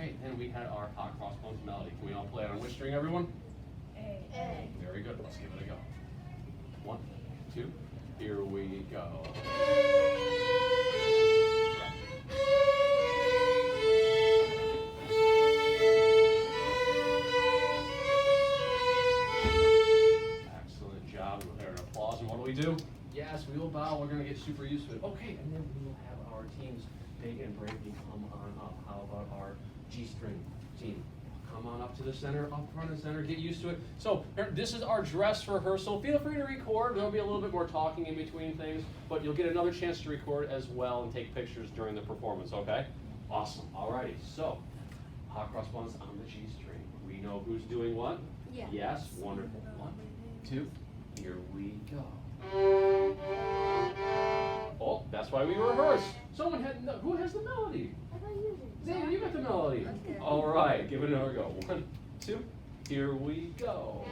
Okay, then we had our hot crossbones melody. Can we all play it on which string, everyone? A. Very good. Let's give it a go. 1, 2, here we go. Excellent job. We'll hear an applause. And what do we do? Yes, we will bow. We're going to get super used to it. Okay, and then we will have our teams, Big and Bravely, come on up. How about our G string team? Come on up to the center, up front and center, get used to it. So this is our dress rehearsal. Feel free to record. There'll be a little bit more talking in between things, but you'll get another chance to record as well and take pictures during the performance, okay? Awesome. Alrighty, so hot crossbones on the G string. We know who's doing what? Yeah. Yes, wonderful. 1, 2, here we go. Oh, that's why we rehearse. Who has the melody? Zane, you got the melody. Okay. All right, give it another go. 1, 2, here we go.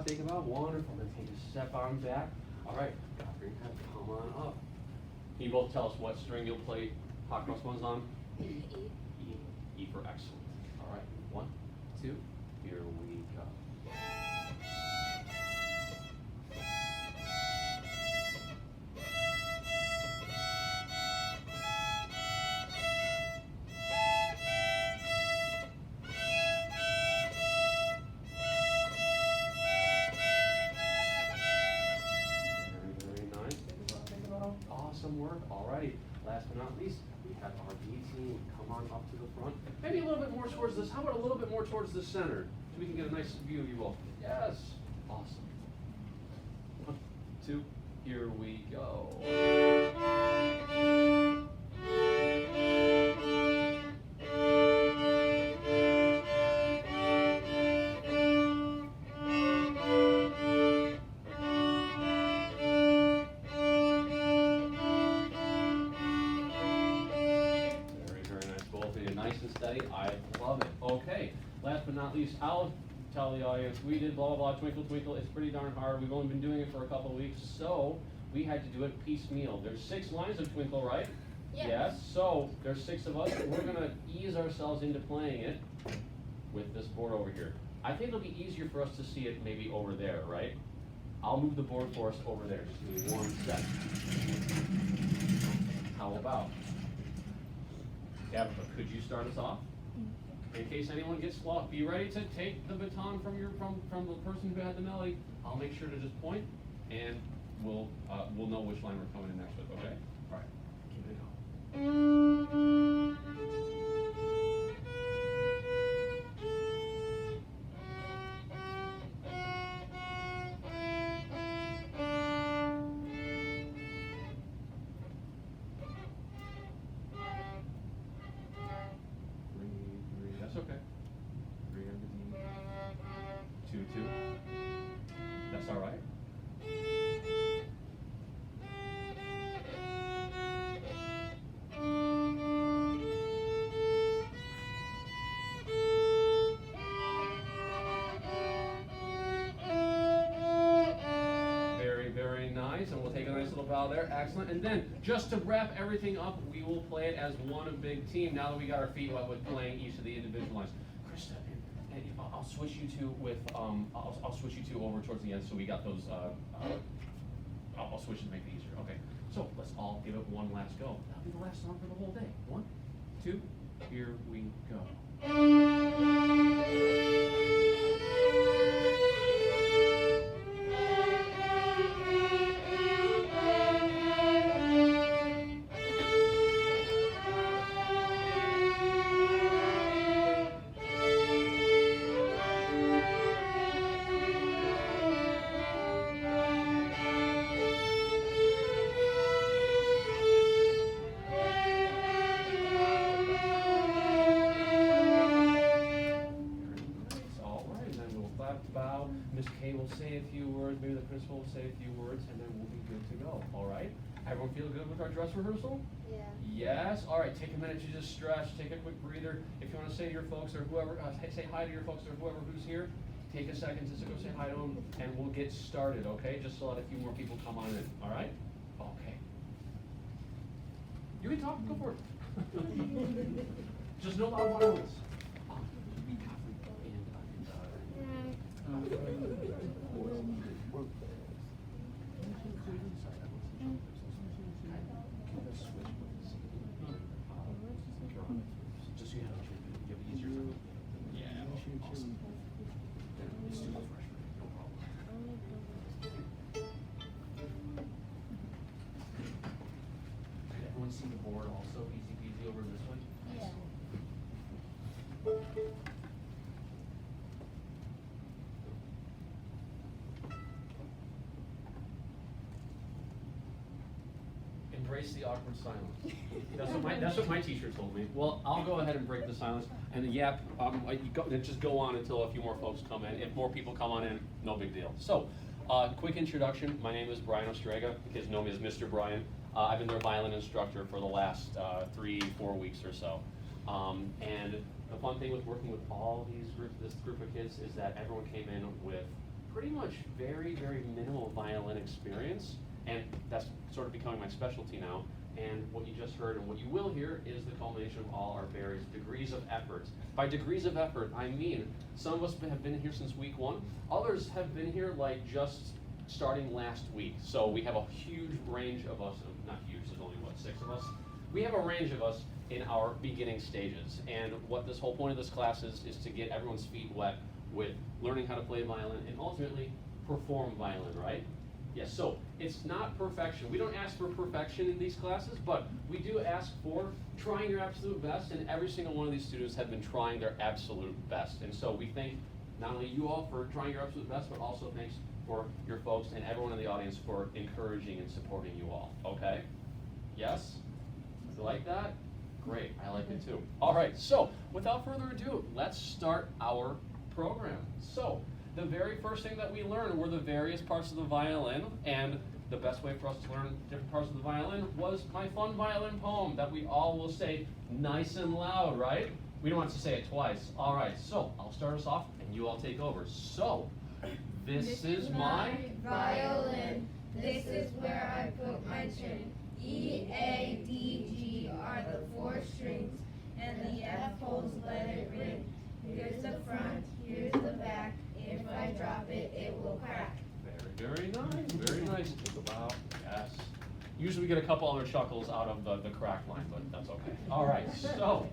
Take a bow, wonderful. Then take a step on back. All right, Godfrey, come on up. Can you both tell us what string you'll play hot crossbones on? E. E for excellent. All right, 1, 2, here we go. Awesome work. Alrighty. Last but not least, we have our D team. Come on up to the front. Maybe a little bit more towards this. How about a little bit more towards the center, so we can get a nice view of you both. Yes. Awesome. 1, 2, here we go. Nice and steady. I love it. Okay. Last but not least, I'll tell the audience we did blah blah blah twinkle twinkle. It's pretty darn hard. We've only been doing it for a couple of weeks, so we had to do it piecemeal. There's 6 lines of Twinkle, right? Yes. So there's 6 of us. We're gonna ease ourselves into playing it with this board over here. I think it'll be easier for us to see it maybe over there, right? I'll move the board for us over there. Just give me 1 sec. How about? Tabitha, could you start us off? In case anyone gets lost, be ready to take the baton from the person who had the melody. I'll make sure to just point, and we'll know which line we're coming in next with. Okay? All right. Give it a go. That's okay. 3 on the D. 2, 2. That's all right. Very, very nice. And we'll take a nice little bow there. Excellent. And then, just to wrap everything up, we will play it as one big team now that we got our feet wet with playing each of the individual lines. Krista, and I'll switch you two with I'll switch you two over towards the end so we got those I'll switch to make it easier. Okay. So let's all give it one last go. That'll be the last song for the whole day. 1, 2, here we go. Miss Kay will say a few words, maybe the principal will say a few words, and then we'll be good to go, all right? Everyone feel good with our dress rehearsal? Yeah. Yes? All right, take a minute to just stretch, take a quick breather. If you want to say to your folks or whoever, say hi to your folks or whoever who's here, take a second to go say hi to them, and we'll get started, okay? Just to let a few more people come on in, all right? Okay. You can talk, go for it. Just no loud water words. Just so you have it easier. Yeah, awesome. It's too fresh, no problem. Did everyone see the board also? Easy peasy over this way? Yeah. Embrace the awkward silence. That's what my teacher told me. Well, I'll go ahead and break the silence. And just go on until a few more folks come in. If more people come on in, no big deal. So, quick introduction. My name is Brian Ostrega. You guys know me as Mr. Brian. I've been their violin instructor for the last 3-4 weeks or so. And the fun thing with working with all this group of kids is that everyone came in with pretty much very, very minimal violin experience. And that's sort of becoming my specialty now. And what you just heard and what you will hear is the culmination of all our various degrees of effort. By degrees of effort, I mean some of us have been here since week 1. Others have been here like just starting last week. So we have a huge range of us, not huge, there's only what, 6 of us? We have a range of us in our beginning stages. And what this whole point of this class is to get everyone's feet wet with learning how to play violin and ultimately perform violin, right? Yes, so it's not perfection. We don't ask for perfection in these classes, but we do ask for trying your absolute best, and every single one of these students have been trying their absolute best. And so we thank not only you all for trying your absolute best, but also thanks for your folks and everyone in the audience for encouraging and supporting you all, okay? Yes? You like that? Great, I like it too. All right, so without further ado, let's start our program. So, the very first thing that we learned were the various parts of the violin, and the best way for us to learn different parts of the violin was my fun violin poem that we all will say nice and loud, right? We don't have to say it twice. All right, so I'll start us off and you all take over. So, this is my violin. This is where I put my chin. E, A, D, G are the 4 strings, and the F holes let it ring. Here's the front, here's the back. If I drop it, it will crack. Very, very nice. Very nice. Think about, yes. Usually we get a couple other chuckles out of the crack line, but that's okay. All right, so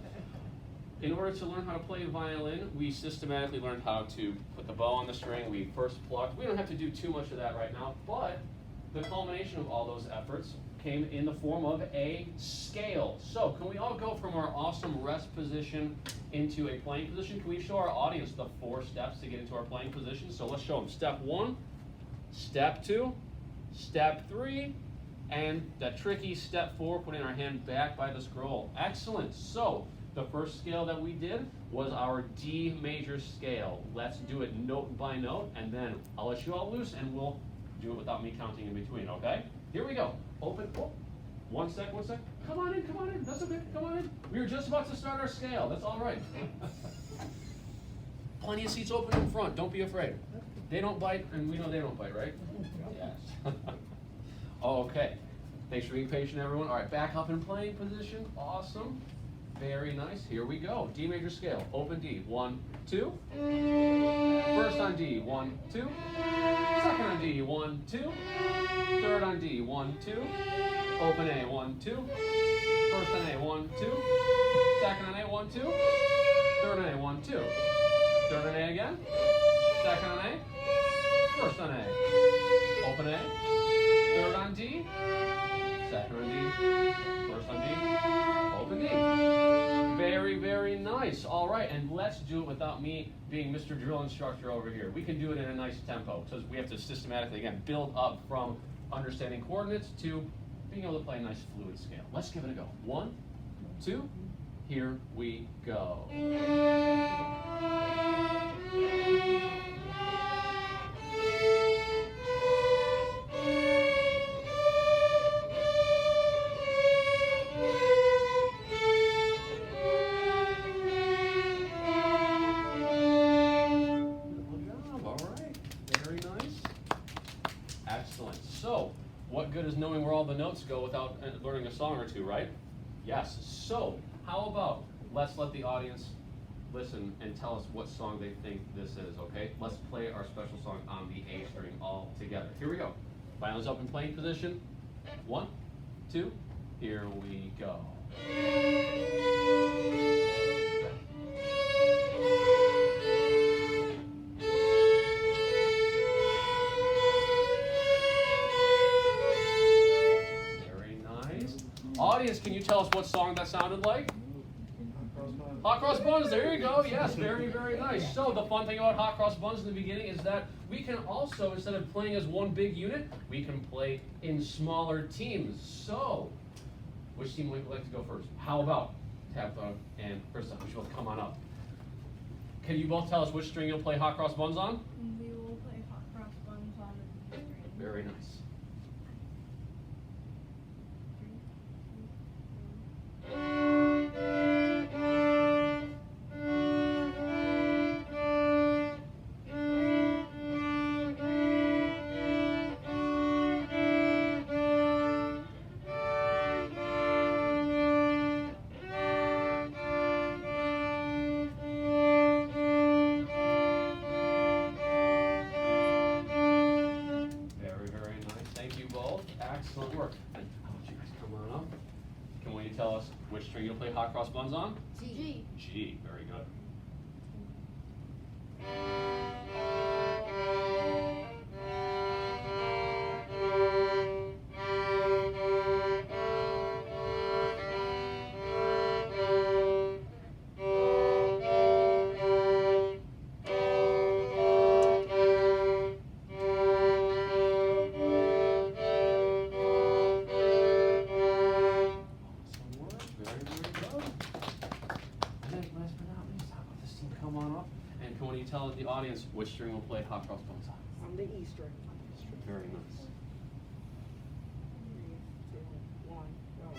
in order to learn how to play violin, we systematically learned how to put the bow on the string. We first plucked. We don't have to do too much of that right now, but the culmination of all those efforts came in the form of a scale. So can we all go from our awesome rest position into a playing position? Can we show our audience the 4 steps to get into our playing position? So let's show them step 1, step 2, step 3, and that tricky step 4, putting our hand back by the scroll. Excellent. So the first scale that we did was our D major scale. Let's do it note by note, and then I'll let you all loose and we'll do it without me counting in between, okay? Here we go. Open. Oh, one sec. Come on in. That's okay. Come on in. We were just about to start our scale. That's all right. Plenty of seats open in front. Don't be afraid. They don't bite, and we know they don't bite, right? Yes. Okay. Thanks for being patient, everyone. All right, back up in playing position. Awesome. Very nice. Here we go. D major scale. Open D. 1, 2. First on D. 1, 2. Second on D. 1, 2. Third on D. 1, 2. Open A. 1, 2. First on A. 1, 2. Second on A. 1, 2. Third on A. 1, 2. Third on A again. Second on A. First on A. Open A. Third on D. Second on D. First on D. Open D. Very, very nice. All right, and let's do it without me being Mr. Drill Instructor over here. We can do it in a nice tempo because we have to systematically, again, build up from understanding coordinates to being able to play a nice fluid scale. Let's give it a go. 1, 2, here we go. good as knowing where all the notes go without learning a song or two, right? Yes. So, how about let's let the audience listen and tell us what song they think this is, okay? Let's play our special song on the A string all together. Here we go. Violins up in playing position. 1, 2, here we go. Very nice. Audience, can you tell us what song that sounded like? Hot cross buns, there you go. Yes, very, very nice. So the fun thing about hot cross buns in the beginning is that we can also, instead of playing as one big unit, we can play in smaller teams. So, which team would you like to go first? How about Tabitha and Krista? Would you both come on up? Can you both tell us which string you'll play hot cross buns on? We will play hot cross buns on the string. Very nice. Excellent work. And how about you guys come on up? Can you tell us which string you'll play hot cross buns on? G. G. Very good. Tell the audience which string will play hot cross buns on. On the E string. Very nice. 3, 2, 1, go.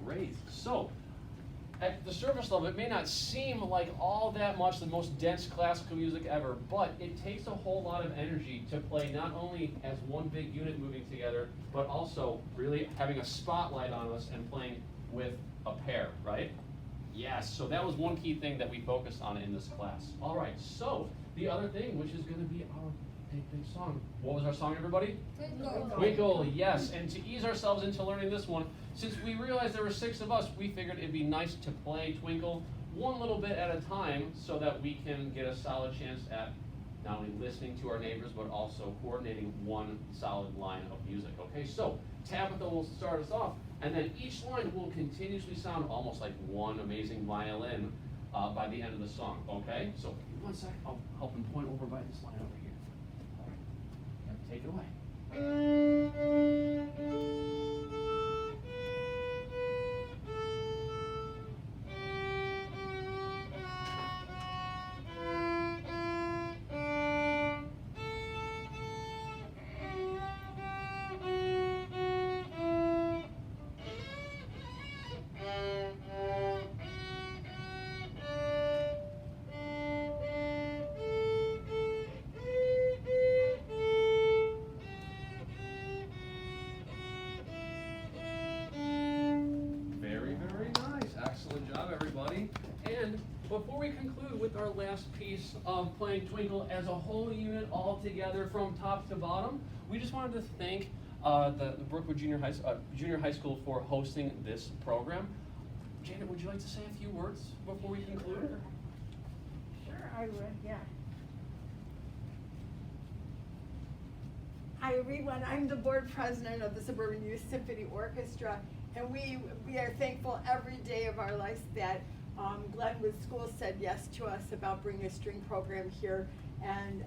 Great. So, at the surface level, it may not seem like all that much the most dense classical music ever, but it takes a whole lot of energy to play not only as one big unit moving together, but also really having a spotlight on us and playing with a pair, right? Yes, so that was one key thing that we focused on in this class. All right, so the other thing, which is going to be our big song. What was our song, everybody? Twinkle. Twinkle, yes. And to ease ourselves into learning this one, since we realized there were 6 of us, we figured it'd be nice to play Twinkle one little bit at a time so that we can get a solid chance at not only listening to our neighbors, but also coordinating one solid line of music. Okay, so Tabitha will start us off, and then each line will continuously sound almost like one amazing violin by the end of the song. Okay, so 1 sec, I'll help him point over by this line over here. All right, yep, take it away. Before we conclude with our last piece of playing Twinkle as a whole unit all together from top to bottom, we just wanted to thank the Brookwood Junior High School for hosting this program. Janet, would you like to say a few words before we conclude? Sure, I would, yeah. Hi everyone, I'm the board president of the Suburban Youth Symphony Orchestra, and we are thankful every day of our lives that Glenwood School said yes to us about bringing a string program here, and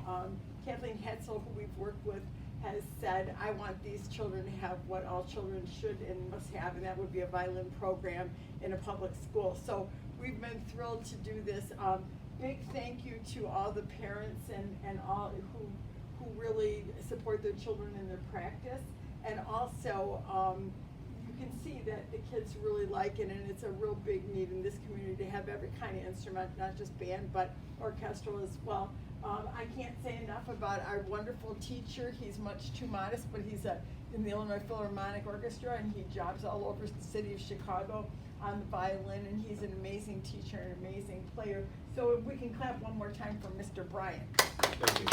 Kathleen Hetzel, who we've worked with, has said, I want these children to have what all children should and must have, and that would be a violin program in a public school. So we've been thrilled to do this. big thank you to all the parents and all who really support their children in their practice. And also, you can see that the kids really like it, and it's a real big need in this community to have every kind of instrument, not just band, but orchestral as well. I can't say enough about our wonderful teacher. He's much too modest, but he's in the Illinois Philharmonic Orchestra, and he jobs all over the city of Chicago on the violin, and he's an amazing teacher and an amazing player. So if we can clap one more time for Mr. Bryant. Thank you.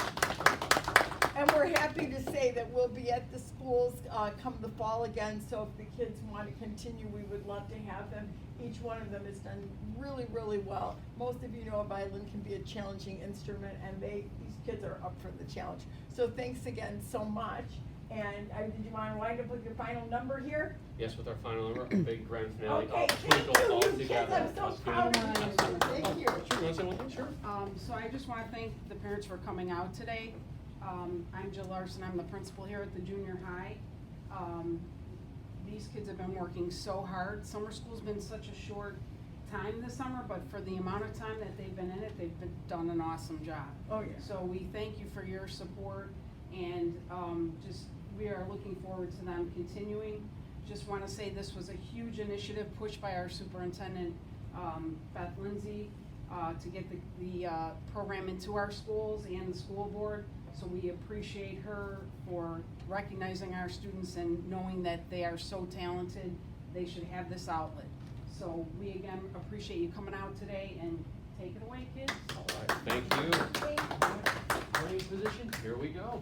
And we're happy to say that we'll be at the schools come the fall again, so if the kids want to continue, we would love to have them. Each one of them has done really, really well. Most of you know a violin can be a challenging instrument, and these kids are up for the challenge. So thanks again so much. And did you want to wind up with your final number here? Yes, with our final number, a big grand finale. Okay, Twinkle thank you, all you kids, together. I'm so That's good. proud of you. That's good. Thank you. Sure, you want to say one thing? Sure. So I just want to thank the parents for coming out today. I'm Jill Larson, I'm the principal here at the junior high. These kids have been working so hard. Summer school's been such a short time this summer, but for the amount of time that they've been in it, done an awesome job. Oh, yeah. So we thank you for your support, and we are looking forward to them continuing. Just want to say this was a huge initiative pushed by our superintendent, Beth Lindsay, to get the program into our schools and the school board. So we appreciate her for recognizing our students and knowing that they are so talented, they should have this outlet. So we again appreciate you coming out today, and take it away, kids. All right, thank you. Playing position, here we go.